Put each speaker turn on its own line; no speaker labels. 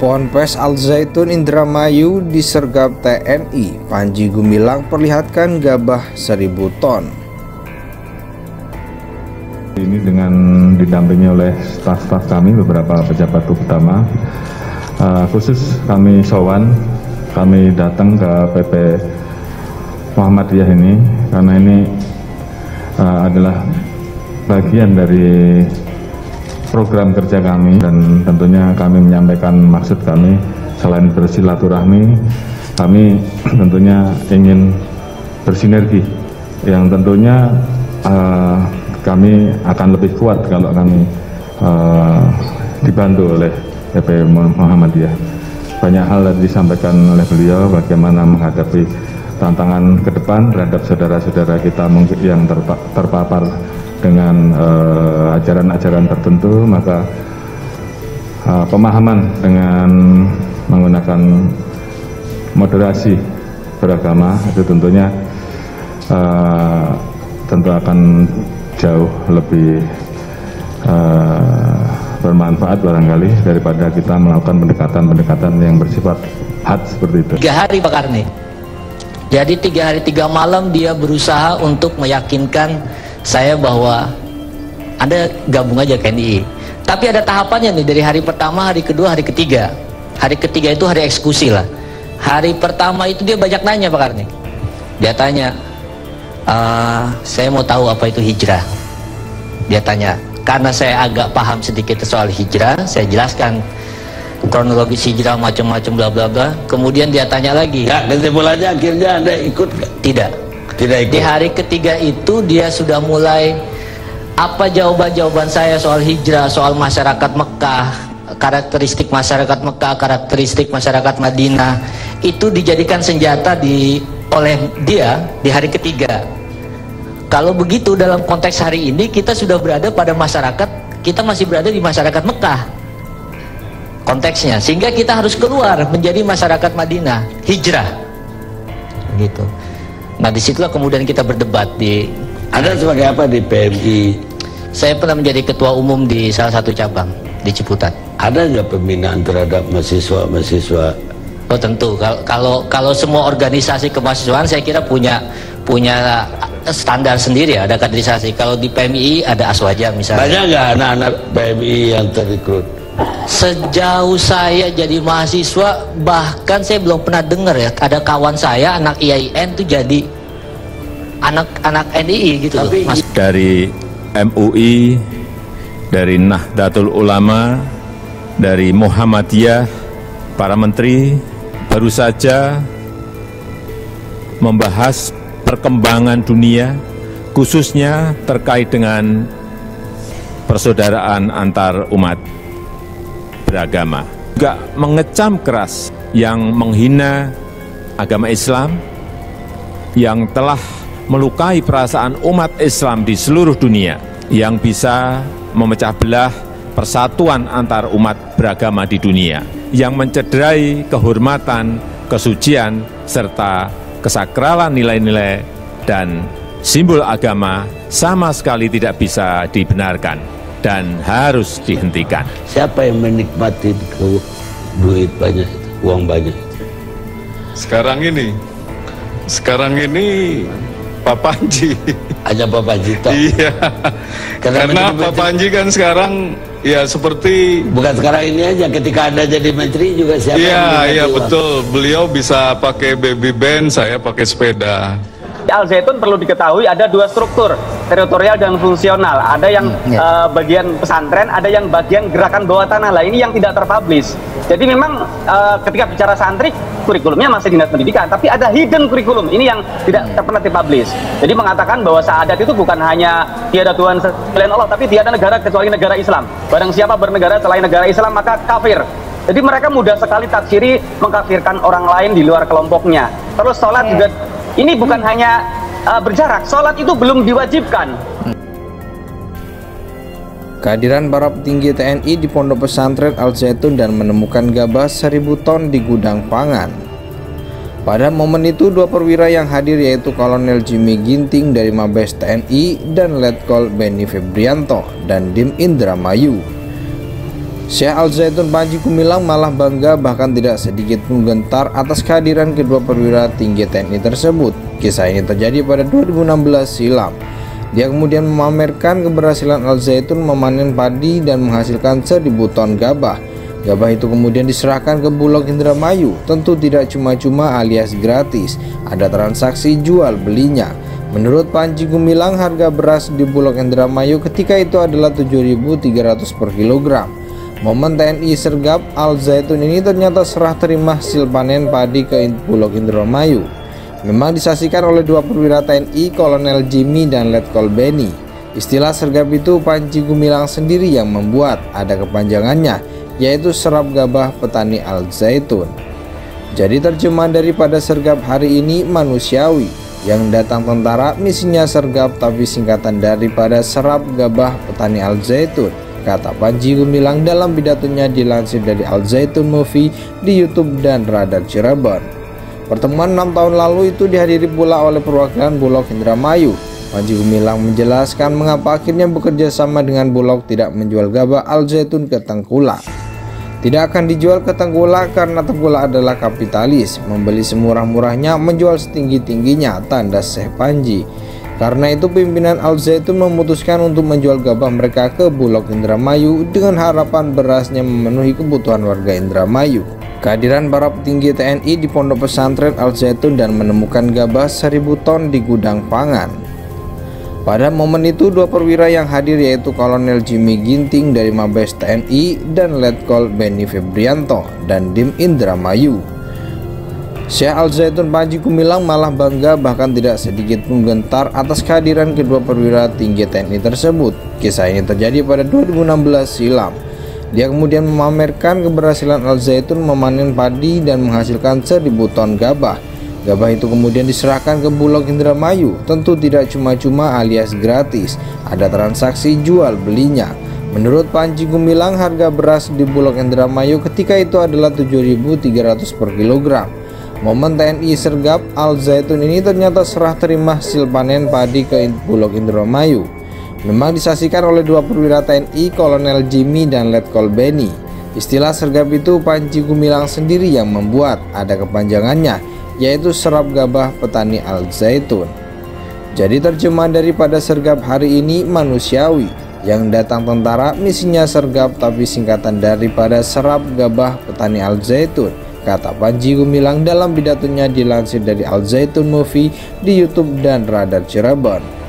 Ponpes Al Zaitun Indramayu disergap TNI. Panji Gumilang perlihatkan gabah 1000 ton.
Ini dengan didampingi oleh staf-staf kami, beberapa pejabat utama. Khusus kami sowan, kami datang ke PP Muhammadiyah ini karena ini adalah bagian dari program kerja kami, dan tentunya kami menyampaikan maksud kami selain bersilaturahmi, kami tentunya ingin bersinergi yang tentunya kami akan lebih kuat kalau kami dibantu oleh PP Muhammadiyah. Banyak hal yang disampaikan oleh beliau bagaimana menghadapi tantangan ke depan terhadap saudara-saudara kita yang terpapar dengan ajaran-ajaran tertentu, maka pemahaman dengan menggunakan moderasi beragama itu tentunya tentu akan jauh lebih bermanfaat barangkali daripada kita melakukan pendekatan-pendekatan yang bersifat had seperti itu.
3 hari Pak Karni. Jadi 3 hari 3 malam dia berusaha untuk meyakinkan saya bahwa Anda gabung aja ke NII. Tapi ada tahapannya nih, dari hari pertama, hari kedua, hari ketiga. Hari ketiga itu hari eksekusi lah. Hari pertama itu dia banyak nanya Pak Karni. Dia tanya, saya mau tahu apa itu hijrah. Dia tanya, karena saya agak paham sedikit soal hijrah, saya jelaskan kronologis hijrah macam-macam bla bla bla. Kemudian dia tanya lagi.
Ya, kesimpulannya akhirnya Anda ikut gak?
Tidak.
Tidak ikut.
Di hari ketiga itu dia sudah mulai, apa jawaban-jawaban saya soal hijrah, soal masyarakat Mekah, karakteristik masyarakat Mekah, karakteristik masyarakat Madinah, itu dijadikan senjata oleh dia di hari ketiga. Kalau begitu dalam konteks hari ini kita sudah berada pada masyarakat, kita masih berada di masyarakat Mekah konteksnya, sehingga kita harus keluar menjadi masyarakat Madinah, hijrah gitu. Nah disitulah kemudian kita berdebat di.
Anda sebagai apa di PMI?
Saya pernah menjadi ketua umum di salah satu cabang di Ciputat.
Ada nggak pembinaan terhadap mahasiswa-mahasiswa?
Oh tentu. Kalau semua organisasi kemahasiswaan saya kira punya standar sendiri, ada kaderisasi. Kalau di PMI ada Aswaja misalnya.
Banyak nggak anak-anak PMI yang terrekrut?
Sejauh saya jadi mahasiswa, bahkan saya belum pernah dengar ya ada kawan saya anak IAIN itu jadi anak NII gitu.
Tapi loh. Dari MUI, dari Nahdlatul Ulama, dari Muhammadiyah, para menteri baru saja membahas perkembangan dunia, khususnya terkait dengan persaudaraan antar umat beragama. Juga mengecam keras yang menghina agama Islam, yang telah melukai perasaan umat Islam di seluruh dunia, yang bisa memecah belah persatuan antar umat beragama di dunia, yang mencederai kehormatan, kesucian, serta kesakralan nilai-nilai dan simbol agama sama sekali tidak bisa dibenarkan dan harus dihentikan.
Siapa yang menikmati duit banyak, uang banyak?
Sekarang ini Pak Panji.
Hanya Pak Panji toh?
Iya. Karena Pak Panji kan sekarang ya seperti.
Bukan sekarang ini aja, ketika Anda jadi menteri juga siapa?
Iya betul. Beliau bisa pakai baby band, saya pakai sepeda.
Al Zaitun perlu diketahui ada 2 struktur, teritorial dan fungsional. Ada yang bagian pesantren, ada yang bagian gerakan bawah tanah. Lah ini yang tidak terpublish. Jadi memang ketika bicara santri, kurikulumnya masih dinas pendidikan, tapi ada hidden kurikulum. Ini yang tidak pernah dipublish. Jadi mengatakan bahwa syahadat itu bukan hanya tiada Tuhan selain Allah, tapi tiada negara kecuali negara Islam. Barang siapa bernegara selain negara Islam maka kafir. Jadi mereka mudah sekali tafsiri mengkafirkan orang lain di luar kelompoknya. Terus sholat juga. Ini bukan hanya berjarak, sholat itu belum diwajibkan.
Kehadiran para petinggi TNI di Pondok Pesantren Al Zaitun dan menemukan gabah 1000 ton di gudang pangan. Pada momen itu 2 perwira yang hadir yaitu Kolonel Jimmy Ginting dari Mabes TNI dan Letkol Benny Febrianto dan Dim Indramayu. Syekh Al Zaitun Panji Gumilang malah bangga bahkan tidak sedikit pun gentar atas kehadiran kedua perwira tinggi TNI tersebut. Kisah ini terjadi pada 2016 silam. Dia kemudian memamerkan keberhasilan Al Zaitun memanen padi dan menghasilkan 1000 ton gabah. Gabah itu kemudian diserahkan ke Bulog Indramayu, tentu tidak cuma-cuma alias gratis, ada transaksi jual belinya. Menurut Panji Gumilang, harga beras di Bulog Indramayu ketika itu adalah 7.300 per kilogram. Momen TNI sergap Al Zaitun ini ternyata serah terima hasil panen padi ke Bulog Indramayu. Memang disaksikan oleh dua perwira TNI, Kolonel Jimmy dan Letkol Benny. Istilah sergap itu Panji Gumilang sendiri yang membuat, ada kepanjangannya, yaitu serap gabah petani Al Zaitun. Jadi terjemahan daripada sergap hari ini manusiawi, yang datang tentara misinya sergap tapi singkatan daripada serap gabah petani Al Zaitun, kata Panji Gumilang dalam pidatonya dilansir dari Al Zaitun Movie di YouTube dan Radar Cirebon. Pertemuan 6 tahun lalu itu dihadiri pula oleh perwakilan Bulog Indramayu. Panji Gumilang menjelaskan mengapa akhirnya bekerja sama dengan Bulog tidak menjual gabah Al Zaitun ke Tengkulak. Tidak akan dijual ke Tengkulak karena Tengkulak adalah kapitalis, membeli semurah-murahnya, menjual setinggi-tingginya, tanda Syekh Panji. Karena itu pimpinan Al Zaitun memutuskan untuk menjual gabah mereka ke Bulog Indramayu dengan harapan berasnya memenuhi kebutuhan warga Indramayu. Kehadiran para petinggi TNI di pondok pesantren Al Zaitun dan menemukan gabah 1000 ton di gudang pangan. Pada momen itu dua perwira yang hadir yaitu Kolonel Jimmy Ginting dari Mabes TNI dan Letkol Benny Febrianto dan Dim Indramayu. Syekh Al Zaitun Panji Gumilang malah bangga bahkan tidak sedikit pun gentar atas kehadiran kedua perwira tinggi TNI tersebut. Kisah ini terjadi pada 2016 silam. Dia kemudian memamerkan keberhasilan Al Zaitun memanen padi dan menghasilkan 1000 ton gabah. Gabah itu kemudian diserahkan ke Bulog Indramayu, tentu tidak cuma-cuma alias gratis, ada transaksi jual belinya. Menurut Panji Gumilang, harga beras di Bulog Indramayu ketika itu adalah 7.300 per kilogram. Momen TNI sergap Al Zaitun ini ternyata serah terima hasil panen padi ke Bulog Indramayu. Memang disaksikan oleh dua perwira TNI, Kolonel Jimmy dan Letkol Benny. Istilah sergap itu Panji Gumilang sendiri yang membuat, ada kepanjangannya, yaitu serap gabah petani Al Zaitun. Jadi terjemahan daripada sergap hari ini manusiawi, yang datang tentara misinya sergap tapi singkatan daripada serap gabah petani Al Zaitun, kata Panji Gumilang dalam pidatonya dilansir dari Al Zaitun Movie di YouTube dan Radar Cirebon.